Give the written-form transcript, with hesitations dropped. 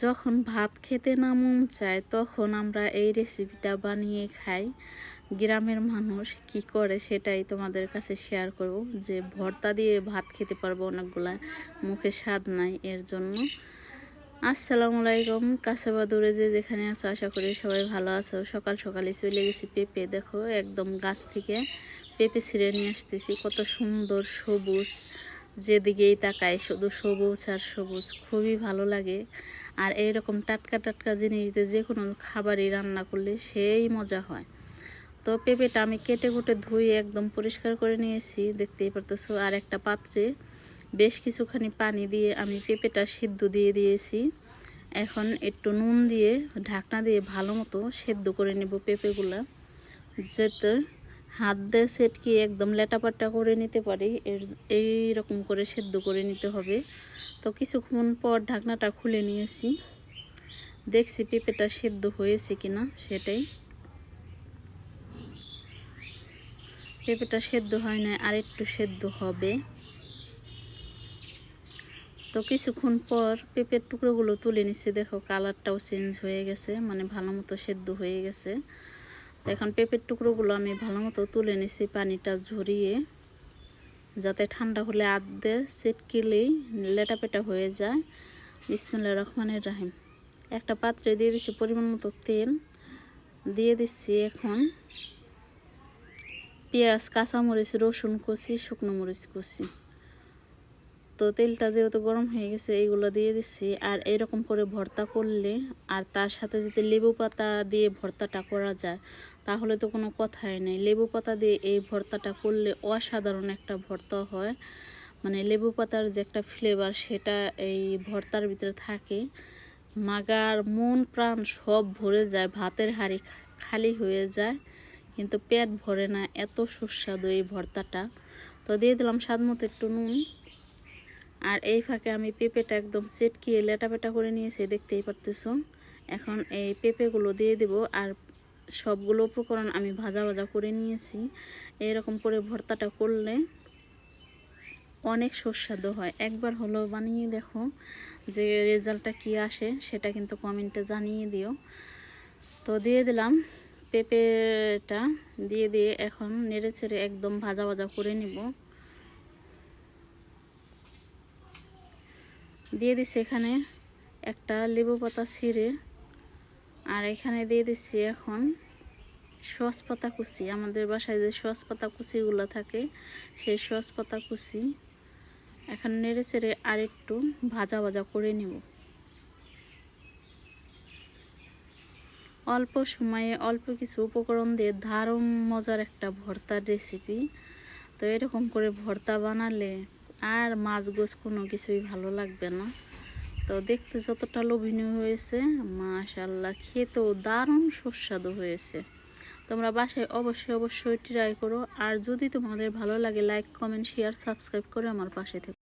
যখন ভাত খেতে না মন চায় তখন আমরা এই রেসিপিটা বানিয়ে খাই। গ্রামের মানুষ কি করে সেটাই তোমাদের কাছে শেয়ার করব, যে ভর্তা দিয়ে ভাত খেতে পারবো অনেকগুলা, মুখে স্বাদ নাই এর জন্য। আসসালামু আলাইকুম, কাছে বা দূরে যে যেখানে আছো আশা করি সবাই ভালো আছো। সকাল সকালে চলে গেছি পেঁপে, দেখো একদম গাছ থেকে পেঁপে ছিঁড়ে নিয়ে আসতেছি। কত সুন্দর সবুজ, যেদিকেই তাকাই শুধু সবুজ আর সবুজ, খুবই ভালো লাগে। আর এইরকম টাটকা টাটকা জিনিস দিয়ে যে কোনো খাবারই রান্না করলে সেই মজা হয়। তো পেঁপেটা আমি কেটে কুটে ধুয়ে একদম পরিষ্কার করে নিয়েছি, দেখতেই পারতেছো। আর একটা পাত্রে বেশ কিছুখানি পানি দিয়ে আমি পেঁপেটা সিদ্ধ দিয়ে দিয়েছি। এখন একটু নুন দিয়ে ঢাকনা দিয়ে ভালো মতো সেদ্ধ করে নেব পেঁপেগুলা, যাতে হাত দিয়ে সেটকে একদম লেটাপাটা করে নিতে পারি। এইরকম করে সেদ্ধ করে নিতে হবে। তো কিছুক্ষণ পর ঢাকনাটা খুলে নিয়েছি, দেখছি পেঁপেটা সেদ্ধ হয়েছে কিনা সেটাই। পেঁপেটা সেদ্ধ হয় না, আর একটু সেদ্ধ হবে। তো কিছুক্ষণ পর পেঁপের টুকরোগুলো তুলে নিচ্ছে, দেখো কালারটাও চেঞ্জ হয়ে গেছে, মানে ভালো মতো সেদ্ধ হয়ে গেছে। তো এখন পেঁপের টুকরোগুলো আমি ভালো মতো তুলে নিছি পানিটা ঝরিয়ে, যাতে ঠান্ডা হলে আধে চেটকিলেই লেটাপেটা হয়ে যায়। বিসমিল্লাহির রহমানির রহিম। একটা পাত্রে দিয়ে দিচ্ছি পরিমাণ মতো তেল, দিয়ে দিচ্ছি এখন পেঁয়াজ, কাঁচামরিচ, রসুন কুচি, শুকনো মরিচ কুচি। তো তেলটা যেহেতু গরম হয়ে গেছে এইগুলো দিয়ে দিচ্ছি। আর এরকম করে ভর্তা করলে, আর তার সাথে যদি লেবু পাতা দিয়ে ভর্তাটা করা যায় তাহলে তো কোনো কথাই নেই। লেবু পাতা দিয়ে এই ভর্তাটা করলে অসাধারণ একটা ভর্তা হয়। মানে লেবু পাতার যে একটা ফ্লেভার সেটা এই ভর্তার ভিতরে থাকে। মাগার মন প্রাণ সব ভরে যায়, ভাতের হাঁড়ি খালি হয়ে যায় কিন্তু পেট ভরে না, এত সুস্বাদু এই ভর্তাটা। তো দিয়ে দিলাম স্বাদ মতো একটু নুন। আর এই ফাঁকে আমি পেঁপেটা একদম চেটকিয়ে লেটাপেটা করে নিয়েছি, দেখতেই পারতেছো। এখন এই পেঁপেগুলো দিয়ে দেব। আর সবগুলো উপকরণ আমি ভাজা ভাজা করে নিয়েছি। এরকম করে ভর্তাটা করলে অনেক সুস্বাদু হয়। একবার হলো বানিয়ে দেখো, যে রেজাল্টটা কি আসে সেটা কিন্তু কমেন্টে জানিয়ে দিও। তো দিয়ে দিলাম পেঁপেটা, দিয়ে এখন নেড়ে চেড়ে একদম ভাজা ভাজা করে নিব। দিয়ে দিচ্ছি এখানে একটা লেবু পাতা ছিঁড়ে। আর এখানে দিয়ে দিচ্ছি এখন সস পাতা কুচি, আমাদের বাসায় যে সস পাতা কুচিগুলো থাকে সেই সস পাতা কুচি। এখন নেড়ে চেড়ে আর একটু ভাজা ভাজা করে নিব। অল্প সময়ে অল্প কিছু উপকরণ দিয়ে দারুণ মজার একটা ভর্তার রেসিপি। তো এরকম করে ভর্তা বানালে আর মাছ গোছ কোনো কিছুই ভালো লাগবে না। তো দেখতে যতটা লোভনীয় হয়েছে, মাশাআল্লাহ খেতেও দারুণ সুস্বাদু হয়েছে। তোমরা বাসায় অবশ্যই ট্রাই করো। আর যদি তোমাদের ভালো লাগে লাইক, কমেন্ট, শেয়ার, সাবস্ক্রাইব করে আমার পাশে থেকো।